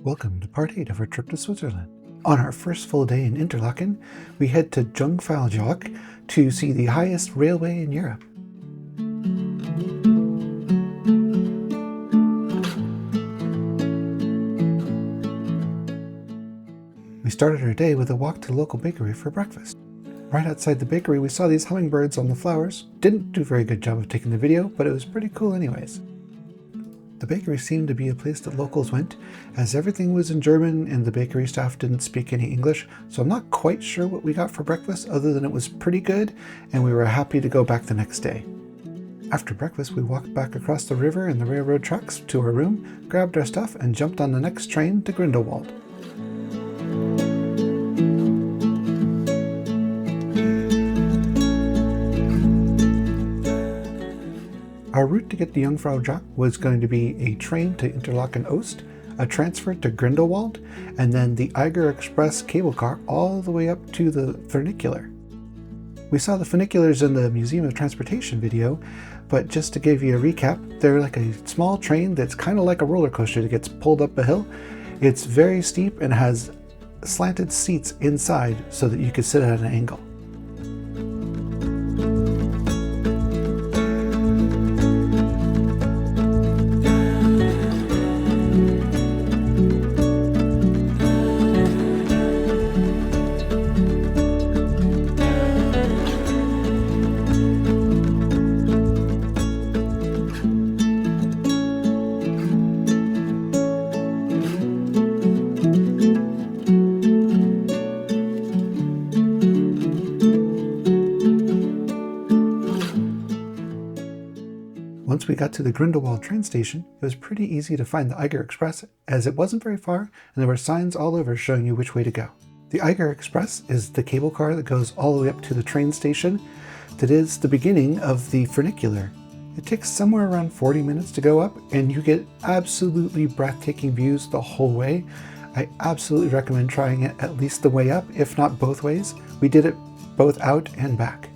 Welcome to part 8 of our trip to Switzerland. On our first full day in Interlaken, we head to Jungfraujoch to see the highest railway in Europe. We started our day with a walk to the local bakery for breakfast. Right outside the bakery, we saw these hummingbirds on the flowers. Didn't do a very good job of taking the video, but it was pretty cool anyways. The bakery seemed to be a place that locals went, as everything was in German and the bakery staff didn't speak any English, so I'm not quite sure what we got for breakfast other than it was pretty good and we were happy to go back the next day. After breakfast, we walked back across the river and the railroad tracks to our room, grabbed our stuff and jumped on the next train to Grindelwald. Our route to get to Jungfraujoch was going to be a train to Interlaken Oost, a transfer to Grindelwald, and then the Eiger Express cable car all the way up to the funicular. We saw the funiculars in the Museum of Transportation video, but just to give you a recap, they're like a small train that's kind of like a roller coaster that gets pulled up a hill. It's very steep and has slanted seats inside so that you could sit at an angle. Once we got to the Grindelwald train station, it was pretty easy to find the Eiger Express as it wasn't very far and there were signs all over showing you which way to go. The Eiger Express is the cable car that goes all the way up to the train station that is the beginning of the funicular. It takes somewhere around 40 minutes to go up and you get absolutely breathtaking views the whole way. I absolutely recommend trying it at least the way up, if not both ways. We did it both out and back.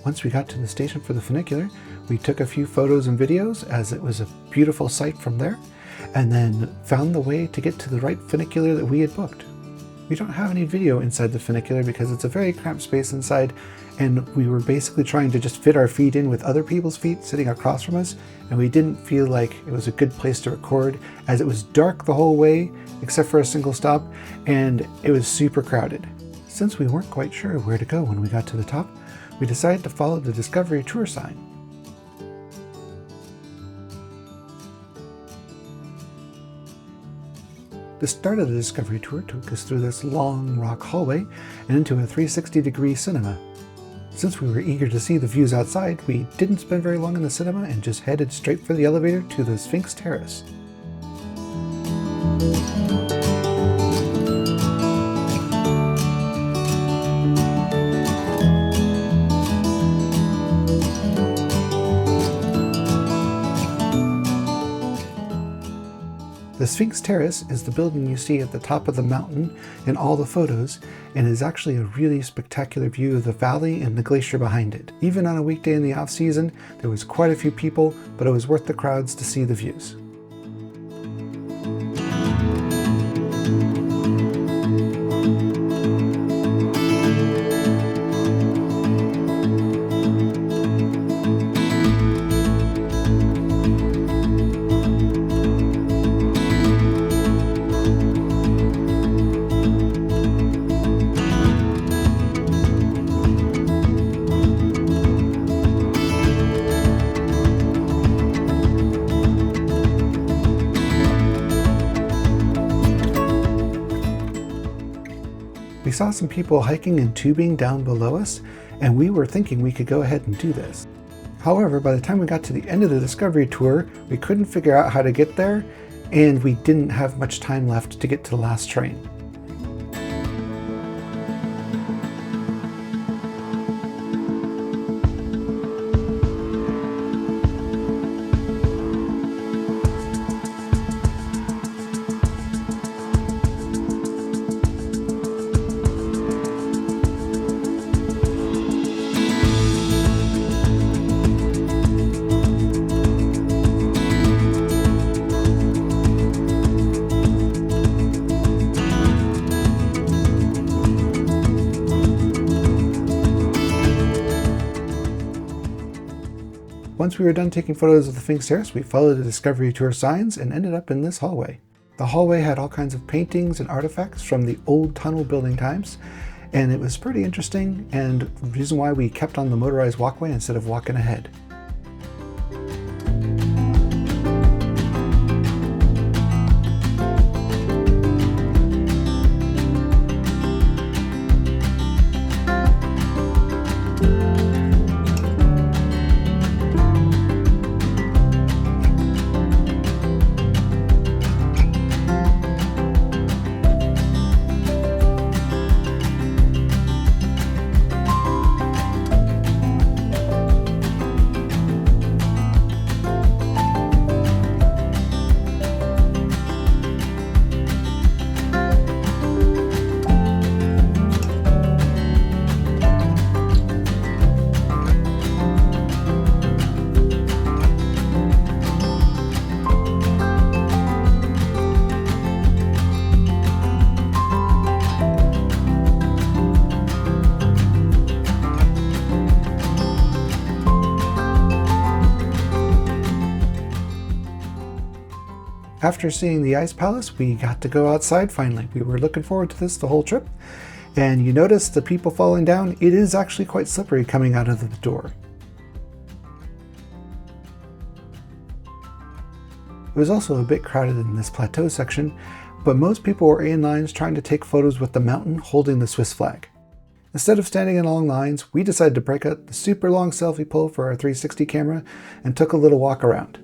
Once we got to the station for the funicular, we took a few photos and videos as it was a beautiful sight from there, and then found the way to get to the right funicular that we had booked. We don't have any video inside the funicular because it's a very cramped space inside, and we were basically trying to just fit our feet in with other people's feet sitting across from us, and we didn't feel like it was a good place to record as it was dark the whole way except for a single stop, and it was super crowded. Since we weren't quite sure where to go when we got to the top, we decided to follow the Discovery Tour sign. The start of the Discovery Tour took us through this long rock hallway and into a 360-degree cinema. Since we were eager to see the views outside, we didn't spend very long in the cinema and just headed straight for the elevator to the Sphinx Terrace. The Sphinx Terrace is the building you see at the top of the mountain in all the photos, and is actually a really spectacular view of the valley and the glacier behind it. Even on a weekday in the off-season, there was quite a few people, but it was worth the crowds to see the views. saw some people hiking and tubing down below us, and we were thinking we could go ahead and do this. However, by the time we got to the end of the discovery tour, we couldn't figure out how to get there, and we didn't have much time left to get to the last train. Once we were done taking photos of the Sphinx Terrace, we followed the Discovery Tour signs and ended up in this hallway. The hallway had all kinds of paintings and artifacts from the old tunnel building times, and it was pretty interesting, and the reason why we kept on the motorized walkway instead of walking ahead. After seeing the Ice Palace, we got to go outside finally. We were looking forward to this the whole trip. And you notice the people falling down, it is actually quite slippery coming out of the door. It was also a bit crowded in this plateau section, but most people were in lines trying to take photos with the mountain holding the Swiss flag. Instead of standing in long lines, we decided to break out the super long selfie pole for our 360 camera and took a little walk around.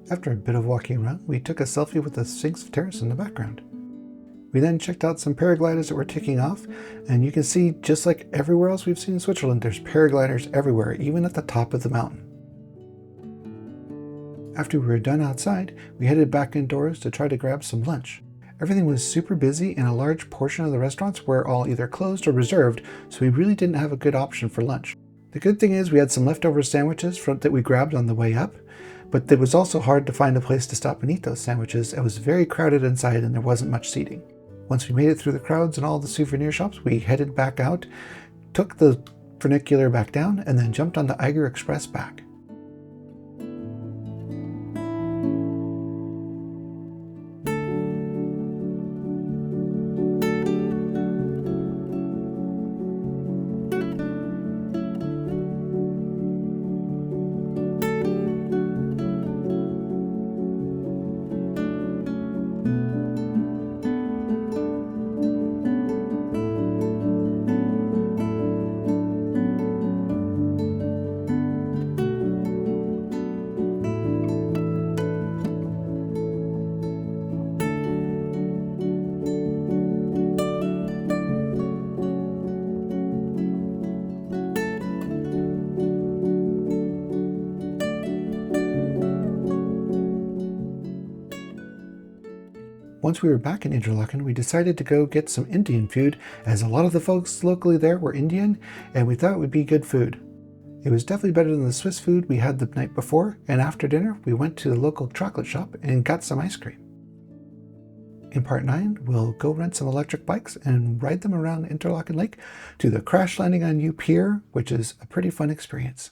After a bit of walking around, we took a selfie with the Sphinx Terrace in the background. We then checked out some paragliders that were taking off, and you can see, just like everywhere else we've seen in Switzerland, there's paragliders everywhere, even at the top of the mountain. After we were done outside, we headed back indoors to try to grab some lunch. Everything was super busy, and a large portion of the restaurants were all either closed or reserved, so we really didn't have a good option for lunch. The good thing is we had some leftover sandwiches that we grabbed on the way up, but it was also hard to find a place to stop and eat those sandwiches. It was very crowded inside and there wasn't much seating. Once we made it through the crowds and all the souvenir shops, we headed back out, took the funicular back down, and then jumped on the Eiger Express back. Once we were back in Interlaken, we decided to go get some Indian food, as a lot of the folks locally there were Indian, and we thought it would be good food. It was definitely better than the Swiss food we had the night before, and after dinner we went to the local chocolate shop and got some ice cream. In part 9, we'll go rent some electric bikes and ride them around Interlaken Lake to the Crash Landing on You Pier, which is a pretty fun experience.